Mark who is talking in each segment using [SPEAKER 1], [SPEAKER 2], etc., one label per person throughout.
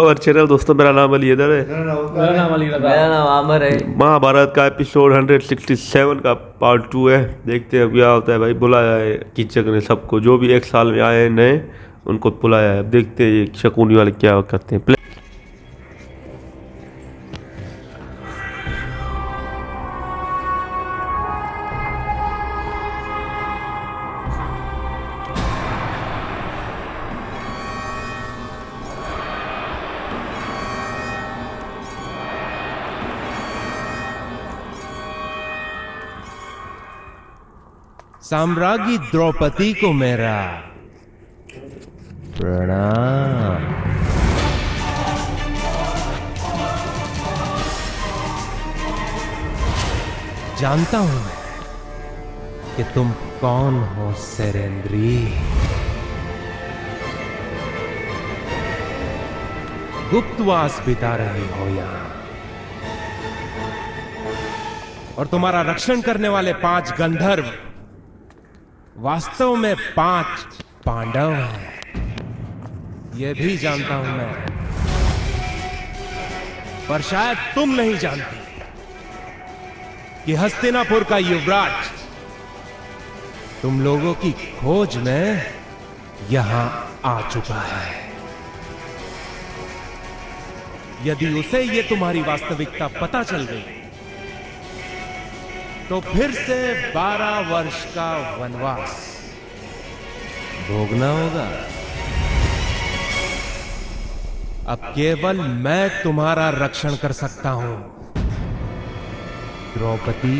[SPEAKER 1] और चैनल दोस्तों, मेरा नाम अली हैदर है।
[SPEAKER 2] मेरा नाम अली रज़ा।
[SPEAKER 3] मेरा नाम आमिर है।
[SPEAKER 1] महाभारत का एपिसोड 167 का पार्ट 2 है। देखते हैं अब क्या होता है। भाई बुलाया है कीचक ने सबको, जो भी एक साल में आए हैं नए, उनको बुलाया है। अब देखते हैं ये शकुनी वाले क्या करते हैं।
[SPEAKER 4] साम्राज्ञी द्रौपदी को मेरा प्रणाम। जानता हूं मैं कि तुम कौन हो सैरेंद्री। गुप्तवास बिता रही हो यहां, और तुम्हारा रक्षण करने वाले 5 गंधर्व वास्तव में 5 पांडव हैं। यह भी जानता हूं मैं, पर शायद तुम नहीं जानती कि हस्तिनापुर का युवराज तुम लोगों की खोज में यहां आ चुका है। यदि उसे ये तुम्हारी वास्तविकता पता चल गई तो फिर से 12 वर्ष का वनवास भोगना होगा। अब केवल मैं तुम्हारा रक्षण कर सकता हूं, द्रौपदी।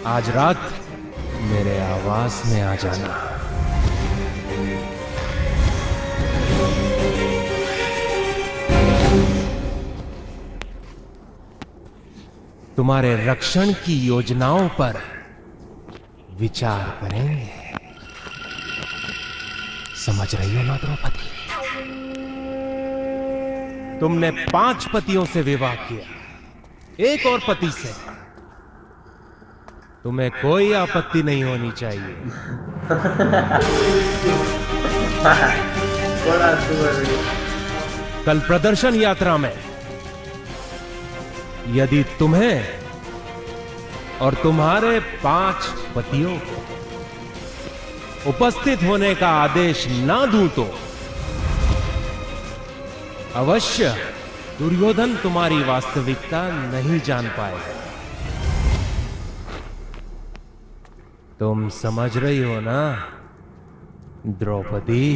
[SPEAKER 4] आज रात मेरे आवास में आ जाना। तुम्हारे रक्षण की योजनाओं पर विचार करेंगे। समझ रही हो ना द्रौपदी? तुमने 5 पतियों से विवाह किया, एक और पति से। तुम्हें कोई आपत्ति नहीं होनी चाहिए। कल प्रदर्शन यात्रा में यदि तुम्हें और तुम्हारे 5 पतियों को उपस्थित होने का आदेश ना दूं तो अवश्य दुर्योधन तुम्हारी वास्तविकता नहीं जान पाएगा। तुम समझ रही हो ना द्रौपदी?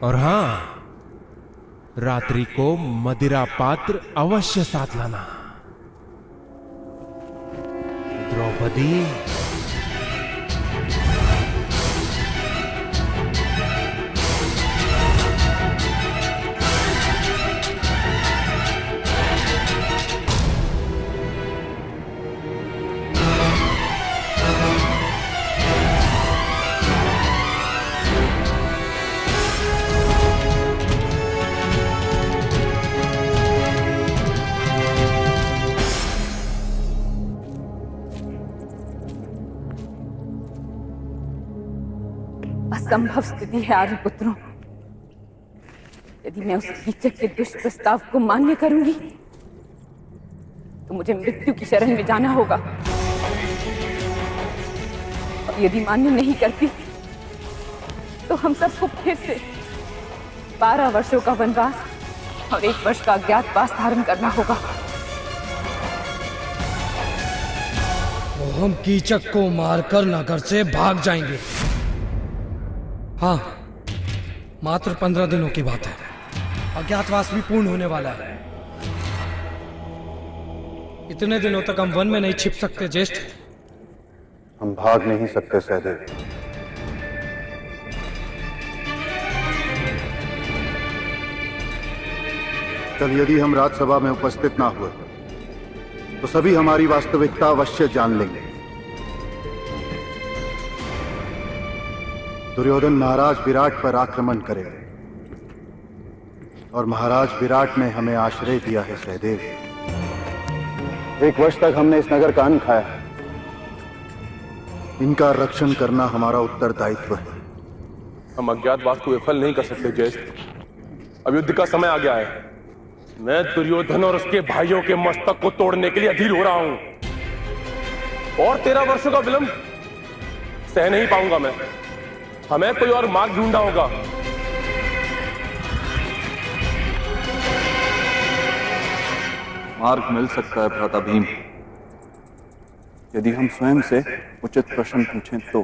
[SPEAKER 4] और हां, रात्रि को मदिरा पात्र अवश्य साथ लाना, द्रौपदी।
[SPEAKER 5] असंभव स्थिति है आर्यपुत्रों। यदि मैं उस कीचक के दुष्प्रस्ताव को मान्य करूंगी तो मुझे मृत्यु की शरण में जाना होगा, और यदि मान्य नहीं करती तो हम सबको फिर से 12 वर्षों का वनवास और 1 वर्ष का अज्ञातवास धारण करना होगा।
[SPEAKER 2] तो हम कीचक को मारकर नगर से भाग जाएंगे। हाँ, मात्र 15 दिनों की बात है। अज्ञातवास भी पूर्ण होने वाला है। इतने दिनों तक हम वन में नहीं छिप सकते ज्येष्ठ।
[SPEAKER 6] हम भाग नहीं सकते सहदेव।
[SPEAKER 3] कल यदि हम राज्यसभा में उपस्थित ना हुए तो सभी हमारी वास्तविकता अवश्य जान लेंगे। दुर्योधन महाराज विराट पर आक्रमण करेगा और महाराज विराट ने हमें आश्रय दिया है सहदेव। 1 वर्ष तक हमने इस नगर का अन्न खाया है। इनका रक्षण करना हमारा उत्तरदायित्व है।
[SPEAKER 6] हम अज्ञातवास को विफल नहीं कर सकते ज्येष्ठ। अब युद्ध का समय आ गया है। मैं दुर्योधन और उसके भाइयों के मस्तक को तोड़ने के लिए अधीर हो रहा हूं और 13 वर्षों का विलंब सह नहीं पाऊंगा मैं। हमें कोई और मार्ग ढूंढना होगा।
[SPEAKER 7] मार्ग मिल सकता है भ्राता भीम, यदि हम स्वयं से उचित प्रश्न पूछें तो।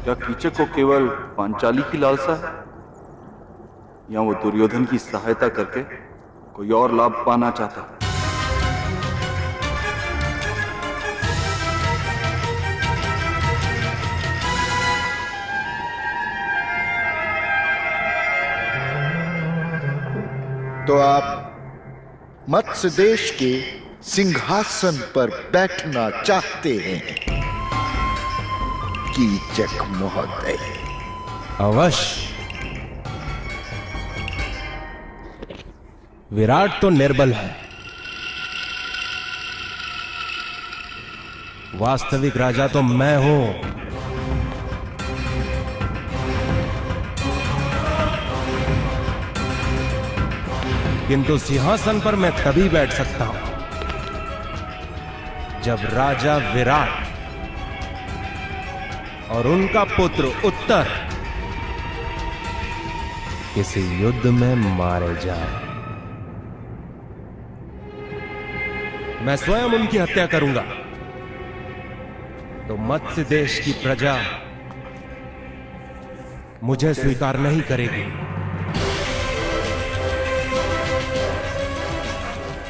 [SPEAKER 7] क्या कीचक को केवल पांचाली की लालसा है या वो दुर्योधन की सहायता करके कोई और लाभ पाना चाहता है?
[SPEAKER 8] तो आप मत्स्य देश के सिंहासन पर बैठना चाहते हैं कीचक महोदय?
[SPEAKER 4] अवश्य। विराट तो निर्बल है, वास्तविक राजा तो मैं हूं। किंतु सिंहासन पर मैं तभी बैठ सकता हूं जब राजा विराट और उनका पुत्र उत्तर किसी युद्ध में मारे जाए। मैं स्वयं उनकी हत्या करूंगा तो मत्स्य देश की प्रजा मुझे स्वीकार नहीं करेगी।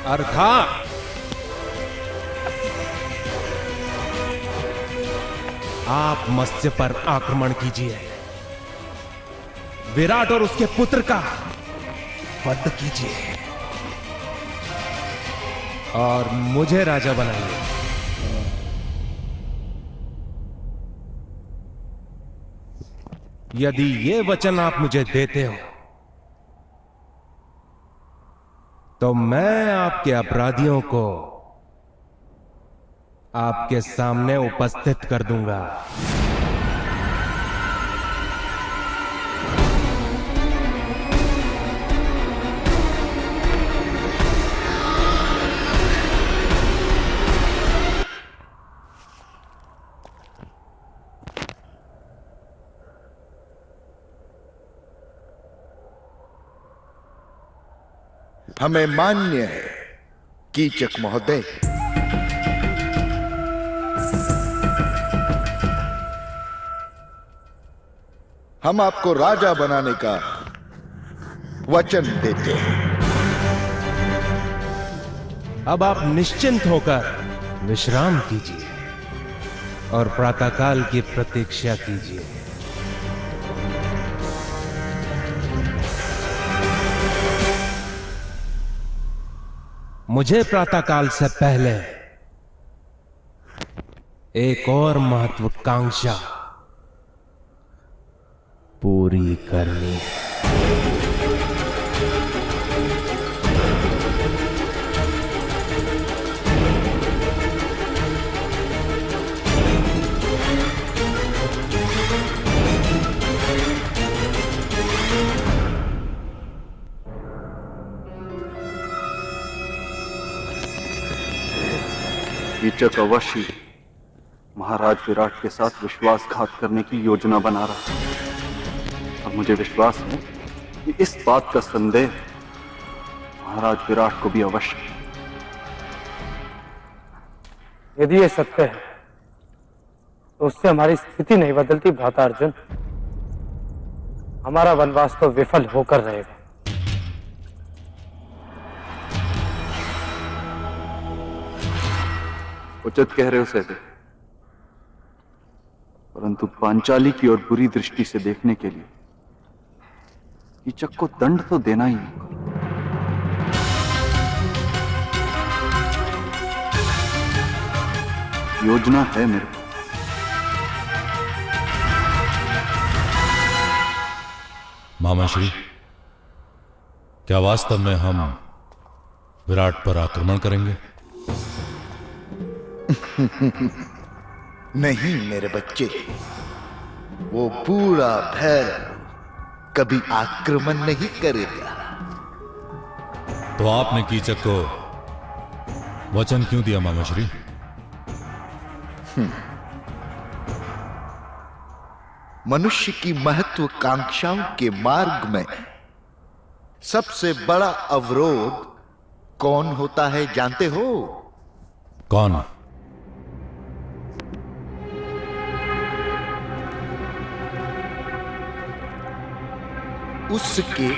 [SPEAKER 4] अर्थात आप मत्स्य पर आक्रमण कीजिए, विराट और उसके पुत्र का वध कीजिए और मुझे राजा बनाइए। यदि ये वचन आप मुझे देते हो तो मैं आपके अपराधियों को आपके सामने उपस्थित कर दूंगा।
[SPEAKER 8] हमें मान्य है कीचक महोदय। हम आपको राजा बनाने का वचन देते हैं।
[SPEAKER 4] अब आप निश्चिंत होकर विश्राम कीजिए और प्रातःकाल की प्रतीक्षा कीजिए। मुझे प्रातःकाल से पहले एक और महत्वाकांक्षा पूरी करनी है।
[SPEAKER 7] कीचक अवश्य महाराज विराट के साथ विश्वासघात करने की योजना बना रहा है और मुझे विश्वास है कि इस बात का संदेह महाराज विराट को भी अवश्य है।
[SPEAKER 9] यदि ये सत्य है तो उससे हमारी स्थिति नहीं बदलती भ्राता अर्जुन। हमारा वनवास तो विफल होकर रहेगा।
[SPEAKER 7] उचित कह रहे हो सहदेव। परंतु पांचाली की ओर बुरी दृष्टि से देखने के लिए कीचक को दंड तो देना ही होगा। योजना है मेरे पास।
[SPEAKER 10] मामाश्री, क्या वास्तव में हम विराट पर आक्रमण करेंगे?
[SPEAKER 8] नहीं मेरे बच्चे, वो पूरा भैरव कभी आक्रमण नहीं करेगा।
[SPEAKER 10] तो आपने कीचक को वचन क्यों दिया मामाश्री?
[SPEAKER 8] मनुष्य की महत्वाकांक्षाओं के मार्ग में सबसे बड़ा अवरोध कौन होता है जानते हो?
[SPEAKER 10] कौन?
[SPEAKER 8] उसके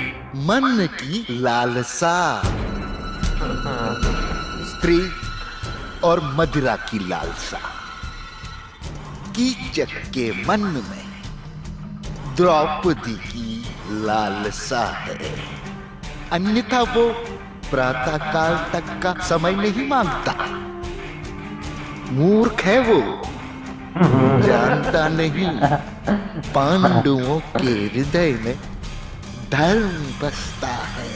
[SPEAKER 8] मन की लालसा, स्त्री और मदिरा की लालसा। कीचक के मन में द्रौपदी की लालसा है, अन्यथा वो प्रातःकाल तक का समय नहीं मांगता। मूर्ख है वो, जानता नहीं पांडवों के हृदय में धर्म बसता है।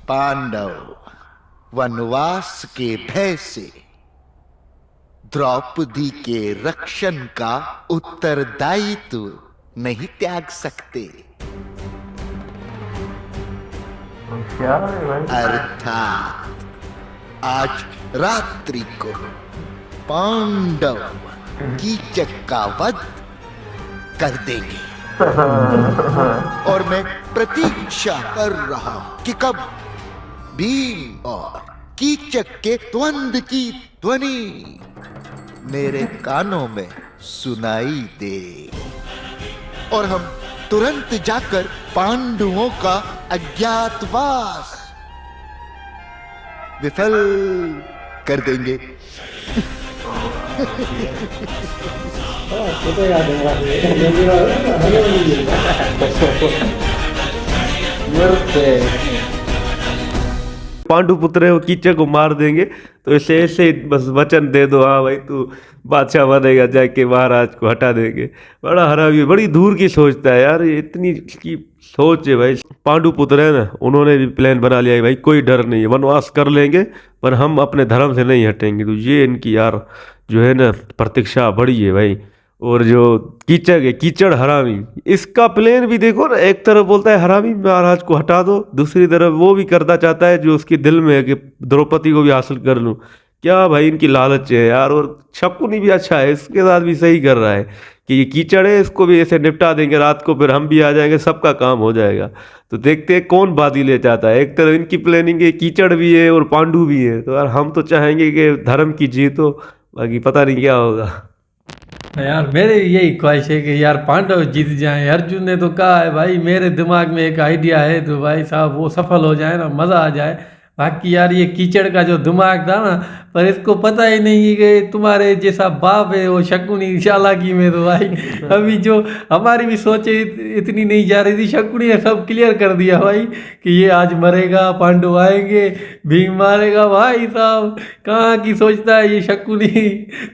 [SPEAKER 8] पांडव वनवास के भय से द्रौपदी के रक्षण का उत्तरदायित्व नहीं त्याग सकते। अर्थात आज रात्रि को पांडव कीचक का वध कर देंगे और मैं प्रतीक्षा कर रहा हूं कि कब भीम और कीचक के द्वंद्व की ध्वनि मेरे कानों में सुनाई दे और हम तुरंत जाकर पांडवों का अज्ञातवास विफल कर देंगे।
[SPEAKER 1] पांडु पुत्र है वो कीचक को मार देंगे, तो ऐसे ऐसे बस वचन दे दो, हाँ भाई तू बादशाह बनेगा, जाके महाराज को हटा देंगे। बड़ा हरामी, बड़ी दूर की सोचता है यार, ये इतनी इसकी सोच है भाई। पांडु पुत्र है ना, उन्होंने भी प्लान बना लिया है भाई, कोई डर नहीं है, वनवास कर लेंगे पर हम अपने धर्म से नहीं हटेंगे। तो ये इनकी यार जो है ना प्रतीक्षा बड़ी है भाई। और जो कीचक है, कीचड़ हरामी, इसका प्लान भी देखो ना, एक तरफ बोलता है हरामी महाराज को हटा दो, दूसरी तरफ वो भी करना चाहता है जो उसके दिल में है कि द्रौपदी को भी हासिल कर लूँ। क्या भाई इनकी लालच है यार। और शकुनी भी अच्छा है, इसके साथ भी सही कर रहा है कि ये कीचड़ है, इसको भी ऐसे निपटा देंगे रात को, फिर हम भी आ जाएंगे, सबका काम हो जाएगा। तो देखते हैं कौन बाजी ले जाता है। एक तरफ इनकी प्लानिंग है, कीचड़ भी है और पांडु भी है। तो यार हम तो चाहेंगे कि धर्म की जीत हो, बाकी पता नहीं क्या होगा।
[SPEAKER 11] यार मेरे यही ख्वाहिश है कि यार पांडव जीत जाएं। अर्जुन ने तो कहा है भाई, मेरे दिमाग में एक आइडिया है, तो भाई साहब वो सफल हो जाए ना, मज़ा आ जाए। बाकी यार ये कीचड़ का जो दिमाग था ना, पर इसको पता ही नहीं कि तुम्हारे जैसा बाप है वो शकुनी चालाकी में। तो भाई अभी जो हमारी भी सोचे इतनी नहीं जा रही थी, शकुनी ने सब क्लियर कर दिया भाई कि ये आज मरेगा, पांडव आएंगे, भीम मारेगा। भाई साहब कहाँ की सोचता है ये शकुनी।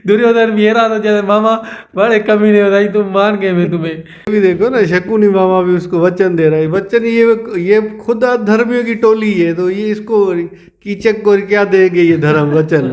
[SPEAKER 11] दुर्योधन भी हैरान हो जाते, मामा बड़े कमीने हो भाई, तुम मान गए मैं तुम्हें।
[SPEAKER 12] अभी देखो ना, शकुनी मामा भी उसको वचन दे रहा है। वचन ये खुद धर्मियों की टोली है, तो ये इसको कीचक को क्या देंगे ये धर्म वचन।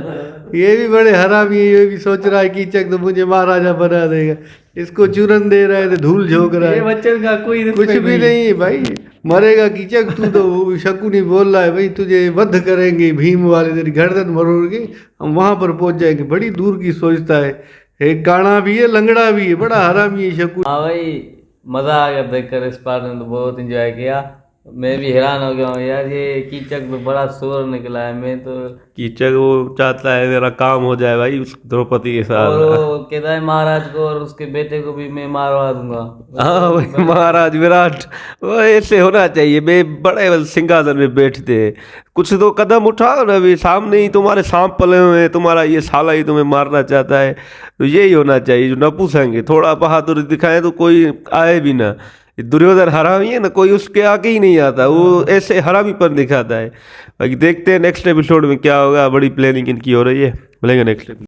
[SPEAKER 12] ये भी बड़े हरामी है, ये भी सोच रहा है कीचक तो मुझे महाराजा बना देगा, इसको चूरन दे रहा है, तो धूल झोंक रहा है।
[SPEAKER 11] वचन का कोई
[SPEAKER 12] कुछ भी नहीं है भाई, मरेगा कीचक तू। तो वो शकुनी बोल रहा है भाई तुझे वध करेंगे, भीम वाले तेरी गर्दन मरोड़ेंगे, हम वहां पर पहुंच जाएंगे। बड़ी दूर की सोचता है, एक गाना भी है, लंगड़ा भी है, बड़ा हरामी है शकुनी।
[SPEAKER 13] हाँ भाई मज़ा आ गया देखकर, इस बार ने तो बहुत एंजॉय किया। मैं भी हैरान हो गया हूँ यार, ये कीचक में बड़ा शोर निकला है। मैं तो
[SPEAKER 1] कीचक वो चाहता है मेरा काम हो जाए भाई उस द्रौपदी के साथ।
[SPEAKER 13] और वो कहता है महाराज को और उसके बेटे को भी मैं मारवा दूंगा।
[SPEAKER 1] हाँ भाई महाराज विराट वो ऐसे होना चाहिए। मैं बड़े सिंहासन में बैठते हैं, कुछ तो कदम उठाओ ना। अभी सामने ही तुम्हारे सांप पले हुए हैं, तुम्हारा ये साला ही तुम्हें मारना चाहता है। तो यही होना चाहिए, जो नपुंसक थोड़ा बहादुरी दिखाए तो कोई आए भी ना। दुर्योधन हरामी है ना, कोई उसके आगे ही नहीं आता, वो ऐसे हरामी पर दिखाता है। बाकी देखते हैं नेक्स्ट एपिसोड में क्या होगा। बड़ी प्लानिंग इनकी हो रही है, मिलेंगे नेक्स्ट एपिसोड।